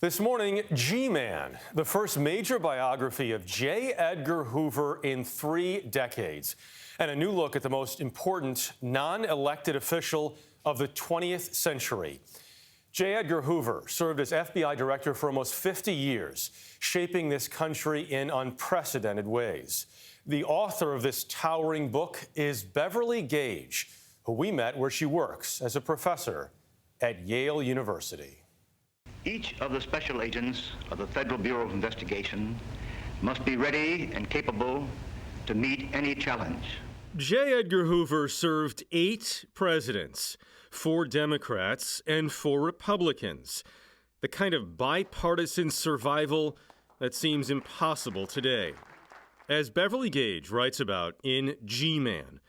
This morning, G-Man, the first major biography of J. Edgar Hoover in 3 decades, and a new look at the most important non-elected official of the 20th century. J. Edgar Hoover served as FBI director for almost 50 years, shaping this country in unprecedented ways. The author of this towering book is Beverly Gage, who we met where she works as a professor at Yale University. Each of the special agents of the Federal Bureau of Investigation must be ready and capable to meet any challenge. J. Edgar Hoover served 8 presidents, 4 Democrats and 4 Republicans. The kind of bipartisan survival that seems impossible today. As Beverly Gage writes about in G-Man,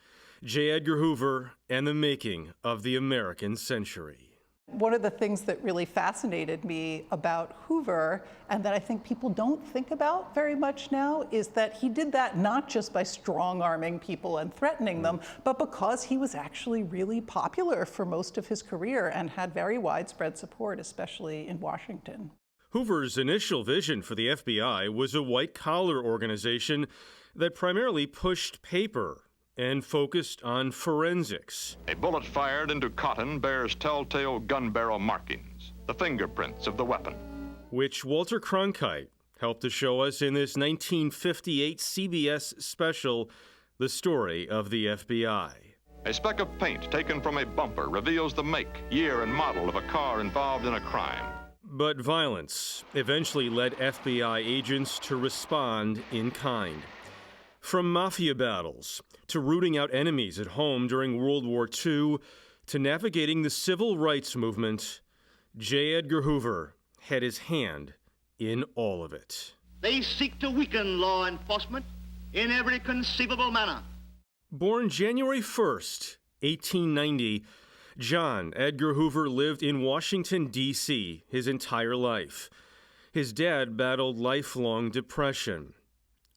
J. Edgar Hoover and the making of the American century. One of the things that really fascinated me about Hoover, and that I think people don't think about very much now, is that he did that not just by strong-arming people and threatening them, but because he was actually really popular for most of his career and had very widespread support, especially in Washington. Hoover's initial vision for the FBI was a white-collar organization that primarily pushed paper and focused on forensics. A bullet fired into cotton bears telltale gun barrel markings, the fingerprints of the weapon, which Walter Cronkite helped to show us in this 1958 CBS special, The Story of the FBI. A speck of paint taken from a bumper reveals the make, year, and model of a car involved in a crime. But violence eventually led FBI agents to respond in kind. From mafia battles, to rooting out enemies at home during World War II, to navigating the civil rights movement, J. Edgar Hoover had his hand in all of it. They seek to weaken law enforcement in every conceivable manner. Born January 1st, 1890, John Edgar Hoover lived in Washington, D.C. his entire life. His dad battled lifelong depression.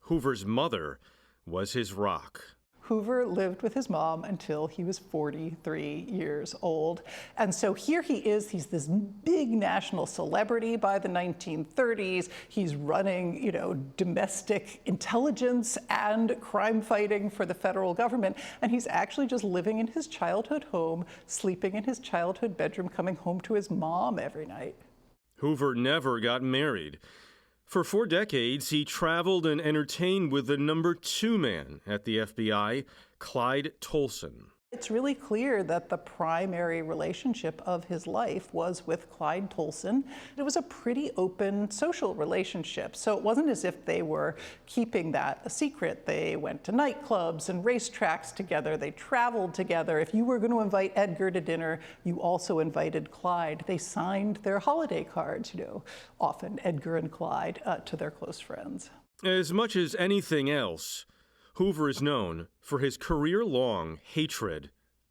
Hoover's mother was his rock. Hoover lived with his mom until he was 43 years old. And so here he is, he's this big national celebrity by the 1930s. He's running, domestic intelligence and crime fighting for the federal government. And he's actually just living in his childhood home, sleeping in his childhood bedroom, coming home to his mom every night. Hoover never got married. For 4 decades, he traveled and entertained with the number 2 man at the FBI, Clyde Tolson. It's really clear that the primary relationship of his life was with Clyde Tolson. It was a pretty open social relationship, so it wasn't as if they were keeping that a secret. They went to nightclubs and racetracks together. They traveled together. If you were going to invite Edgar to dinner, you also invited Clyde. They signed their holiday cards, often Edgar and Clyde, to their close friends. As much as anything else, Hoover is known for his career-long hatred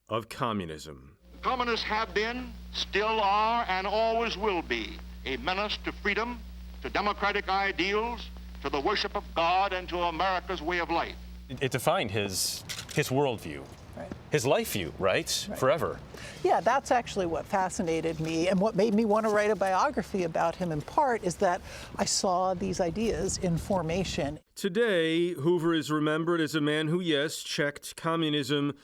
of communism. Communists have been, still are, and always will be a menace to freedom, to democratic ideals, to the worship of God, and to America's way of life. It defined his worldview, right. His life view, right? Forever. Yeah, that's actually what fascinated me, and what made me want to write a biography about him in part is that I saw these ideas in formation. Today, Hoover is remembered as a man who, yes, checked communism,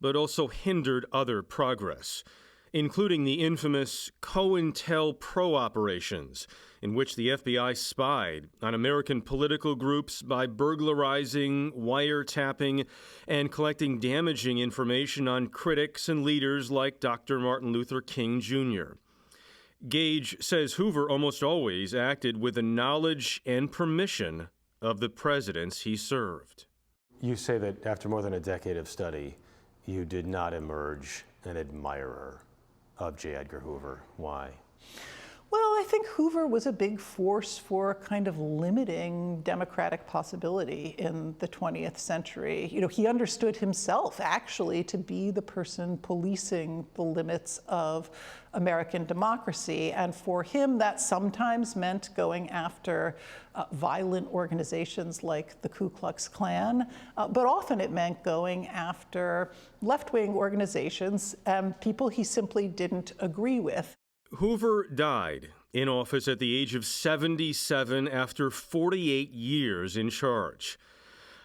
but hindered other progress, including the infamous COINTELPRO operations, in which the FBI spied on American political groups by burglarizing, wiretapping, and collecting damaging information on critics and leaders like Dr. Martin Luther King Jr. Gage says Hoover almost always acted with the knowledge and permission of the presidents he served. You say that after more than a decade of study, you did not emerge an admirer of J. Edgar Hoover. Why? Well, I think Hoover was a big force for kind of limiting democratic possibility in the 20th century. He understood himself actually to be the person policing the limits of American democracy. And for him, that sometimes meant going after violent organizations like the Ku Klux Klan, but often it meant going after left-wing organizations and people he simply didn't agree with. Hoover died in office at the age of 77 after 48 years in charge.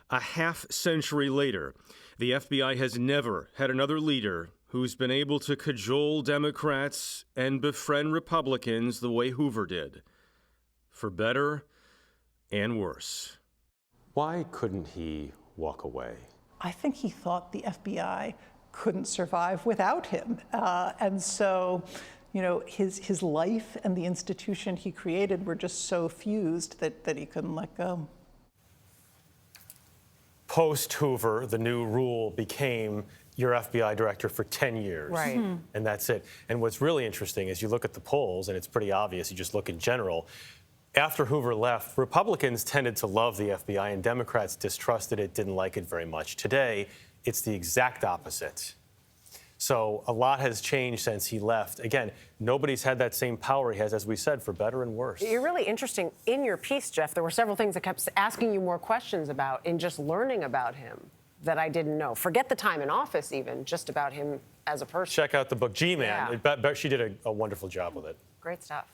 A half-century later, the FBI has never had another leader who's been able to cajole Democrats and befriend Republicans the way Hoover did, for better and worse. Why couldn't he walk away? I think he thought the FBI couldn't survive without him. And so, his life and the institution he created were just so fused that he couldn't let go. Post-Hoover, the new rule became you're FBI director for 10 years. Right. Mm-hmm. And that's it. And what's really interesting is you look at the polls, and it's pretty obvious, you just look in general. After Hoover left, Republicans tended to love the FBI, and Democrats distrusted it, didn't like it very much. Today, it's the exact opposite. So a lot has changed since he left. Again, nobody's had that same power he has, as we said, for better and worse. You're really interesting. In your piece, Jeff, there were several things I kept asking you more questions about in just learning about him that I didn't know. Forget the time in office even, just about him as a person. Check out the book, G-Man. Yeah. She did a wonderful job with it. Great stuff.